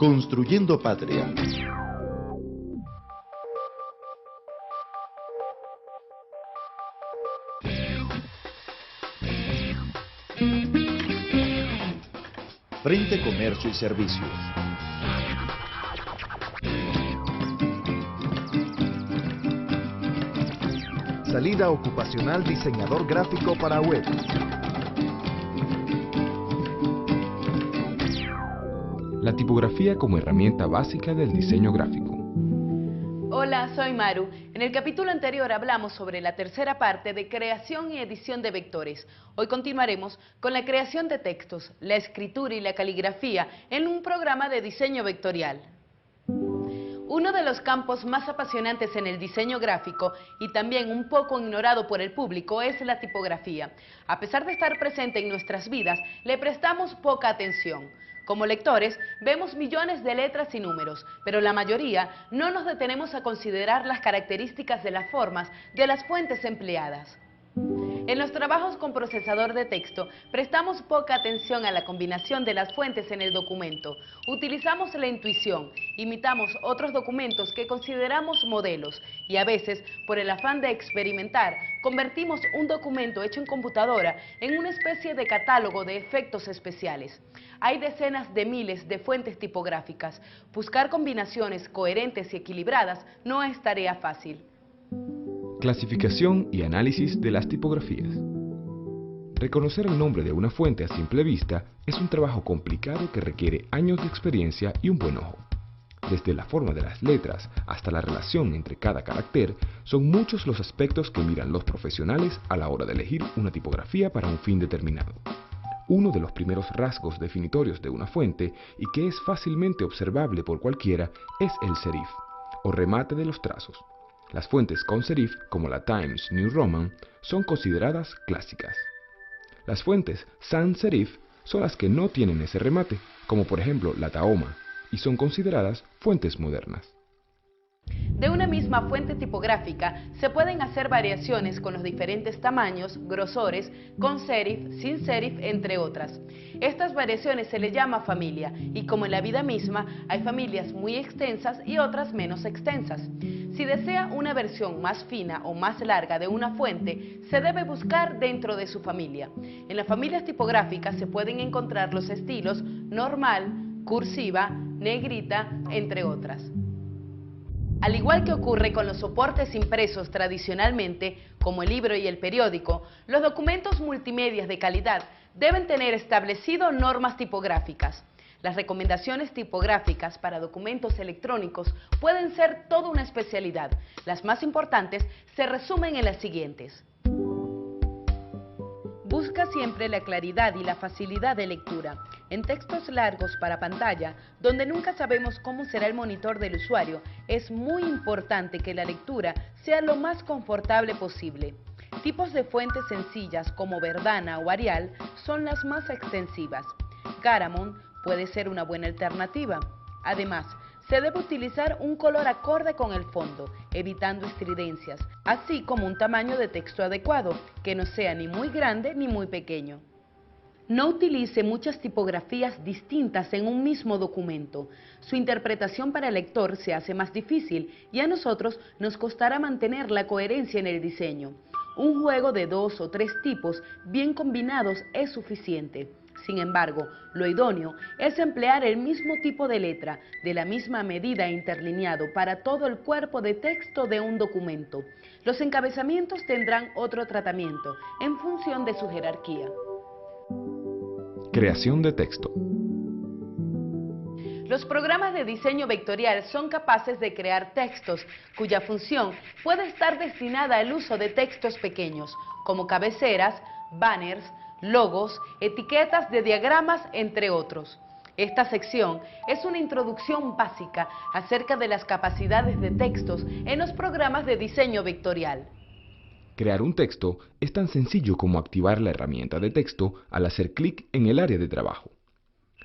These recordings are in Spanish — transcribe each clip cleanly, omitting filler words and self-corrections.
Construyendo Patria. Frente Comercio y Servicios. Salida ocupacional diseñador gráfico para web. La tipografía como herramienta básica del diseño gráfico. Hola, soy Maru. En el capítulo anterior hablamos sobre la tercera parte de creación y edición de vectores. Hoy continuaremos con la creación de textos, la escritura y la caligrafía en un programa de diseño vectorial. Uno de los campos más apasionantes en el diseño gráfico y también un poco ignorado por el público es la tipografía. A pesar de estar presente en nuestras vidas, le prestamos poca atención. Como lectores, vemos millones de letras y números, pero la mayoría no nos detenemos a considerar las características de las formas de las fuentes empleadas. En los trabajos con procesador de texto, prestamos poca atención a la combinación de las fuentes en el documento. Utilizamos la intuición, imitamos otros documentos que consideramos modelos y a veces, por el afán de experimentar, convertimos un documento hecho en computadora en una especie de catálogo de efectos especiales. Hay decenas de miles de fuentes tipográficas. Buscar combinaciones coherentes y equilibradas no es tarea fácil. Clasificación y análisis de las tipografías. Reconocer el nombre de una fuente a simple vista es un trabajo complicado que requiere años de experiencia y un buen ojo. Desde la forma de las letras hasta la relación entre cada carácter, son muchos los aspectos que miran los profesionales a la hora de elegir una tipografía para un fin determinado. Uno de los primeros rasgos definitorios de una fuente y que es fácilmente observable por cualquiera es el serif, o remate de los trazos. Las fuentes con serif, como la Times New Roman, son consideradas clásicas. Las fuentes sans serif son las que no tienen ese remate, como por ejemplo la Tahoma, y son consideradas fuentes modernas. De una misma fuente tipográfica se pueden hacer variaciones con los diferentes tamaños, grosores, con serif, sin serif, entre otras. Estas variaciones se le llama familia y como en la vida misma hay familias muy extensas y otras menos extensas. Si desea una versión más fina o más larga de una fuente, se debe buscar dentro de su familia. En las familias tipográficas se pueden encontrar los estilos normal, cursiva, negrita, entre otras. Al igual que ocurre con los soportes impresos tradicionalmente, como el libro y el periódico, los documentos multimedia de calidad deben tener establecido normas tipográficas. Las recomendaciones tipográficas para documentos electrónicos pueden ser toda una especialidad. Las más importantes se resumen en las siguientes. Busca siempre la claridad y la facilidad de lectura. En textos largos para pantalla, donde nunca sabemos cómo será el monitor del usuario, es muy importante que la lectura sea lo más confortable posible. Tipos de fuentes sencillas como Verdana o Arial son las más extensivas. Garamond puede ser una buena alternativa. Además, se debe utilizar un color acorde con el fondo, evitando estridencias, así como un tamaño de texto adecuado, que no sea ni muy grande ni muy pequeño. No utilice muchas tipografías distintas en un mismo documento. Su interpretación para el lector se hace más difícil y a nosotros nos costará mantener la coherencia en el diseño. Un juego de 2 o 3 tipos bien combinados es suficiente. Sin embargo, lo idóneo es emplear el mismo tipo de letra, de la misma medida e interlineado para todo el cuerpo de texto de un documento. Los encabezamientos tendrán otro tratamiento, en función de su jerarquía. Creación de texto. Los programas de diseño vectorial son capaces de crear textos cuya función puede estar destinada al uso de textos pequeños, como cabeceras, banners, logos, etiquetas de diagramas, entre otros. Esta sección es una introducción básica acerca de las capacidades de textos en los programas de diseño vectorial. Crear un texto es tan sencillo como activar la herramienta de texto al hacer clic en el área de trabajo.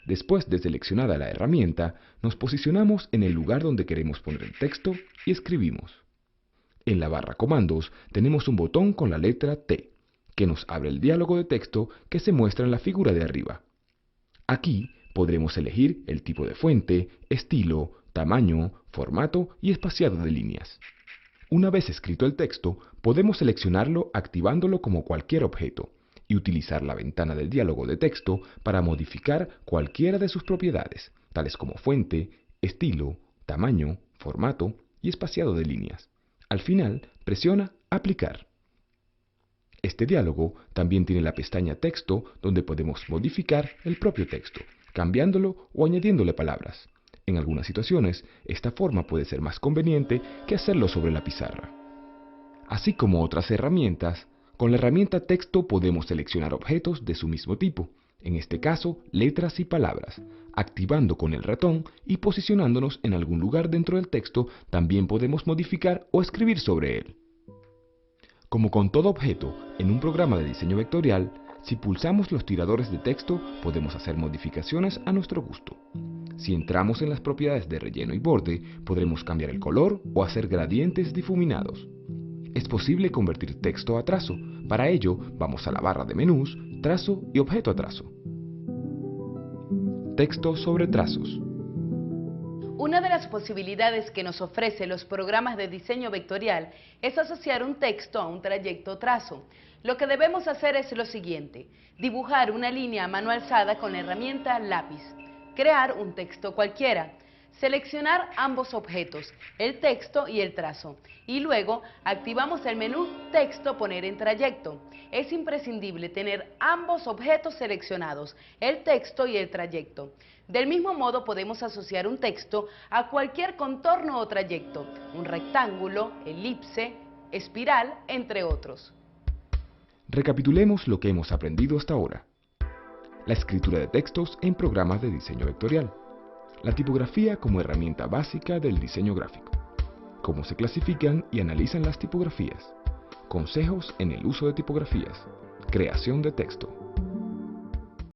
Después de seleccionada la herramienta, nos posicionamos en el lugar donde queremos poner el texto y escribimos. En la barra comandos tenemos un botón con la letra T, que nos abre el diálogo de texto que se muestra en la figura de arriba. Aquí Podremos elegir el tipo de fuente, estilo, tamaño, formato y espaciado de líneas. Una vez escrito el texto, podemos seleccionarlo activándolo como cualquier objeto y utilizar la ventana del diálogo de texto para modificar cualquiera de sus propiedades, tales como fuente, estilo, tamaño, formato y espaciado de líneas. Al final, presiona Aplicar. Este diálogo también tiene la pestaña Texto, donde podemos modificar el propio texto, cambiándolo o añadiéndole palabras. En algunas situaciones, esta forma puede ser más conveniente que hacerlo sobre la pizarra. Así como otras herramientas, con la herramienta Texto podemos seleccionar objetos de su mismo tipo, en este caso letras y palabras. Activando con el ratón y posicionándonos en algún lugar dentro del texto, también podemos modificar o escribir sobre él. Como con todo objeto en un programa de diseño vectorial, si pulsamos los tiradores de texto podemos hacer modificaciones a nuestro gusto. Si entramos en las propiedades de relleno y borde, podremos cambiar el color o hacer gradientes difuminados. Es posible convertir texto a trazo. Para ello, vamos a la barra de menús, trazo y objeto a trazo. Texto sobre trazos. Una de las posibilidades que nos ofrecen los programas de diseño vectorial es asociar un texto a un trayecto trazo. Lo que debemos hacer es lo siguiente: dibujar una línea a mano alzada con la herramienta lápiz, crear un texto cualquiera, seleccionar ambos objetos, el texto y el trazo, y luego activamos el menú Texto Poner en trayecto. Es imprescindible tener ambos objetos seleccionados, el texto y el trayecto. Del mismo modo podemos asociar un texto a cualquier contorno o trayecto, un rectángulo, elipse, espiral, entre otros. Recapitulemos lo que hemos aprendido hasta ahora. La escritura de textos en programas de diseño vectorial. La tipografía como herramienta básica del diseño gráfico. Cómo se clasifican y analizan las tipografías. Consejos en el uso de tipografías. Creación de texto.